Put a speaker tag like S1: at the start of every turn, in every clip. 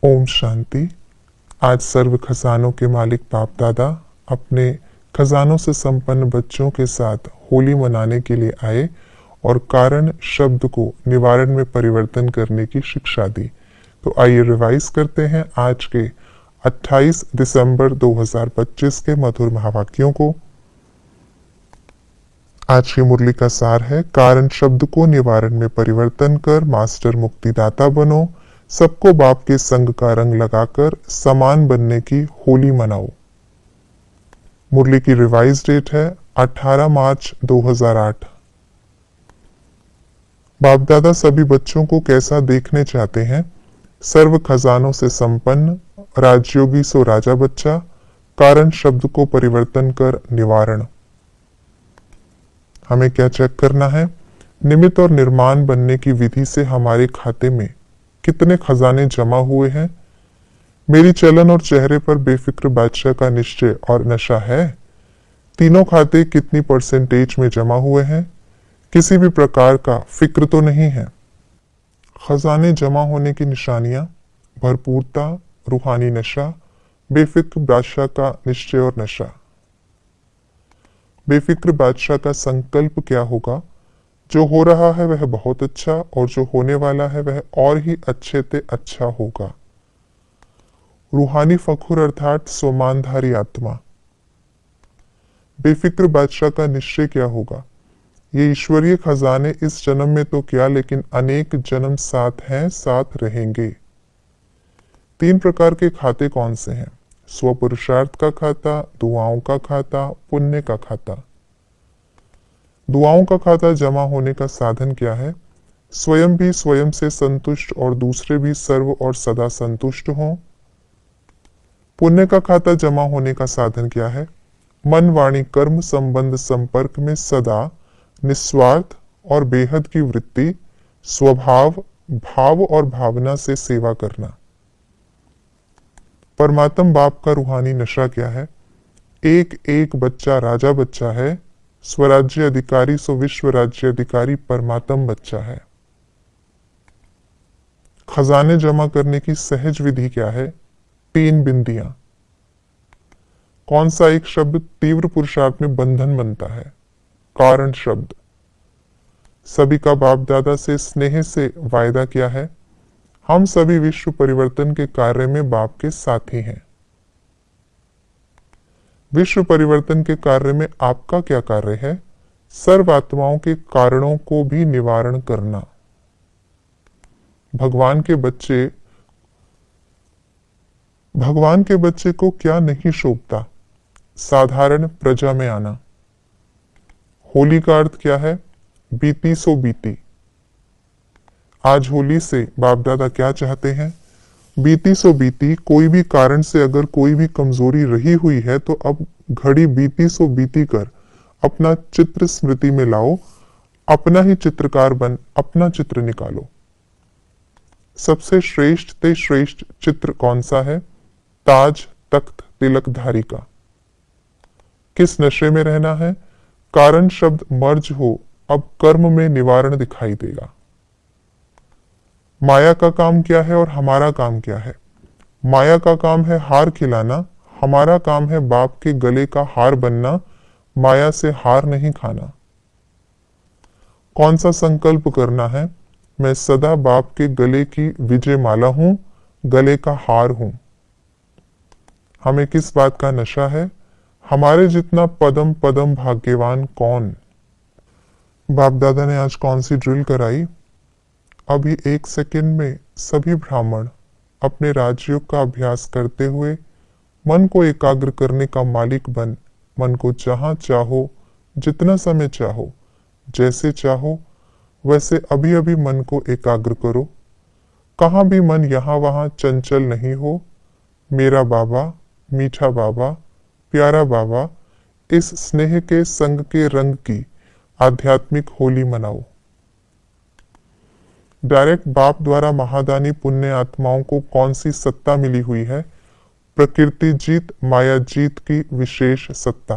S1: ओम शांति। आज सर्व खजानों के मालिक बाप दादा अपने खजानों से संपन्न बच्चों के साथ होली मनाने के लिए आए और कारण शब्द को निवारण में परिवर्तन करने की शिक्षा दी। तो आइए रिवाइज करते हैं आज के 28 दिसंबर 2025 के मधुर महावाक्यों को। आज की मुरली का सार है, कारण शब्द को निवारण में परिवर्तन कर मास्टर मुक्तिदाता बनो, सबको बाप के संग का रंग लगाकर समान बनने की होली मनाओ। मुरली की रिवाइज डेट है 18 मार्च 2008। बाप दादा सभी बच्चों को कैसा देखने चाहते हैं? सर्व खजानों से संपन्न, राजयोगी सो राजा बच्चा, कारण शब्द को परिवर्तन कर निवारण। हमें क्या चेक करना है? निमित्त और निर्माण बनने की विधि से हमारे खाते में कितने खजाने जमा हुए हैं? मेरी चलन और चेहरे पर बेफिक्र बादशाह का निश्चय और नशा है। तीनों खाते कितनी परसेंटेज में जमा हुए हैं? किसी भी प्रकार का फिक्र तो नहीं है। खजाने जमा होने की निशानियां: भरपूरता, रूहानी नशा, बेफिक्र बादशाह का निश्चय और नशा। बेफिक्र बादशाह का संकल्प क्या होगा? जो हो रहा है वह बहुत अच्छा और जो होने वाला है वह और ही अच्छे से अच्छा होगा। रूहानी फखुर अर्थात सोमानधारी आत्मा। बेफिक्र बादशाह का निश्चय क्या होगा? ये ईश्वरीय खजाने इस जन्म में तो क्या लेकिन अनेक जन्म साथ हैं, साथ रहेंगे। 3 प्रकार के खाते कौन से हैं? स्वपुरुषार्थ का खाता, दुआओं का खाता, पुण्य का खाता। दुआओं का खाता जमा होने का साधन क्या है? स्वयं भी स्वयं से संतुष्ट और दूसरे भी सर्व और सदा संतुष्ट हों। पुण्य का खाता जमा होने का साधन क्या है? मन वाणी कर्म संबंध संपर्क में सदा निस्वार्थ और बेहद की वृत्ति, स्वभाव, भाव और भावना से सेवा करना। परमात्म बाप का रूहानी नशा क्या है? एक एक बच्चा राजा बच्चा है, स्वराज्य अधिकारी सो विश्व राज्य अधिकारी परमात्म बच्चा है। खजाने जमा करने की सहज विधि क्या है? 3 बिंदियां। कौन सा एक शब्द तीव्र पुरुषार्थ में बंधन बनता है? कारण शब्द। सभी का बाप दादा से स्नेह से वायदा क्या है? हम सभी विश्व परिवर्तन के कार्य में बाप के साथी हैं। विश्व परिवर्तन के कार्य में आपका क्या कार्य है? सर्व आत्माओं के कारणों को भी निवारण करना। भगवान के बच्चे को क्या नहीं शोभता? साधारण प्रजा में आना। होली का अर्थ क्या है? बीती सो बीती। आज होली से बाप दादा क्या चाहते हैं? बीती सो बीती। कोई भी कारण से अगर कोई भी कमजोरी रही हुई है तो अब घड़ी बीती सो बीती कर अपना चित्र स्मृति में लाओ, अपना ही चित्रकार बन अपना चित्र निकालो। सबसे श्रेष्ठ ते श्रेष्ठ चित्र कौन सा है? ताज तख्त तिलकधारी का। किस नशे में रहना है? कारण शब्द मर्ज हो, अब कर्म में निवारण दिखाई देगा। माया का काम क्या है और हमारा काम क्या है? माया का काम है हार खिलाना, हमारा काम है बाप के गले का हार बनना, माया से हार नहीं खाना। कौन सा संकल्प करना है? मैं सदा बाप के गले की विजय माला हूं, गले का हार हूं। हमें किस बात का नशा है? हमारे जितना पदम पदम भाग्यवान कौन? बाप दादा ने आज कौन सी ड्रिल कराई? अभी 1 सेकंड में सभी ब्राह्मण अपने राजयोग का अभ्यास करते हुए मन को एकाग्र करने का मालिक बन, मन को जहां चाहो, जितना समय चाहो, जैसे चाहो वैसे अभी अभी मन को एकाग्र करो। कहाँ भी मन यहाँ वहां चंचल नहीं हो। मेरा बाबा, मीठा बाबा, प्यारा बाबा, इस स्नेह के संग के रंग की आध्यात्मिक होली मनाओ। डायरेक्ट बाप द्वारा महादानी पुण्य आत्माओं को कौन सी सत्ता मिली हुई है? प्रकृति जीत, माया जीत की विशेष सत्ता।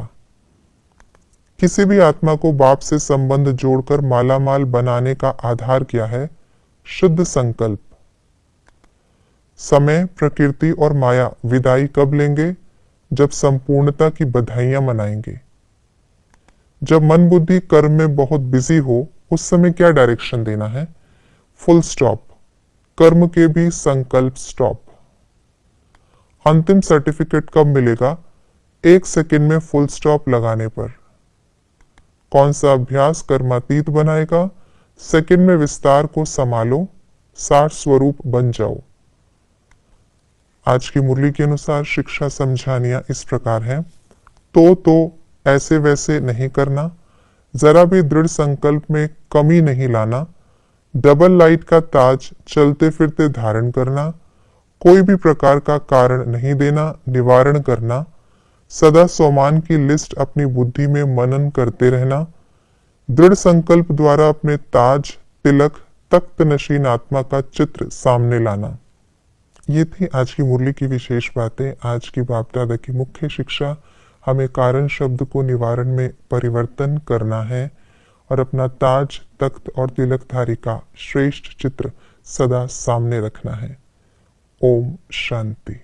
S1: किसी भी आत्मा को बाप से संबंध जोड़कर मालामाल बनाने का आधार क्या है? शुद्ध संकल्प। समय, प्रकृति और माया विदाई कब लेंगे? जब संपूर्णता की बधाइयां मनाएंगे। जब मन बुद्धि कर्म में बहुत बिजी हो, उस समय क्या डायरेक्शन देना है? Full stop. कर्म के भी संकल्प स्टॉप। अंतिम सर्टिफिकेट कब मिलेगा? 1 सेकंड में फुल स्टॉप लगाने पर। कौन सा अभ्यास कर्मातीत बनाएगा? सेकंड में विस्तार को संभालो, सार स्वरूप बन जाओ। आज की मुरली के अनुसार शिक्षा समझानियां इस प्रकार है। तो ऐसे वैसे नहीं करना, जरा भी दृढ़ संकल्प में कमी नहीं लाना, डबल लाइट का ताज चलते फिरते धारण करना, कोई भी प्रकार का कारण नहीं देना, निवारण करना, सदा सोमान की लिस्ट अपनी बुद्धि में मनन करते रहना, दृढ़ संकल्प द्वारा अपने ताज, तिलक, तख्त नशीन आत्मा का चित्र सामने लाना। ये थी आज की मुरली की विशेष बातें। आज की बाप दादा की मुख्य शिक्षा, हमें कारण शब्द को निवारण में परिवर्तन करना है और अपना ताज, तख्त और तिलकधारी का श्रेष्ठ चित्र सदा सामने रखना है। ओम शांति।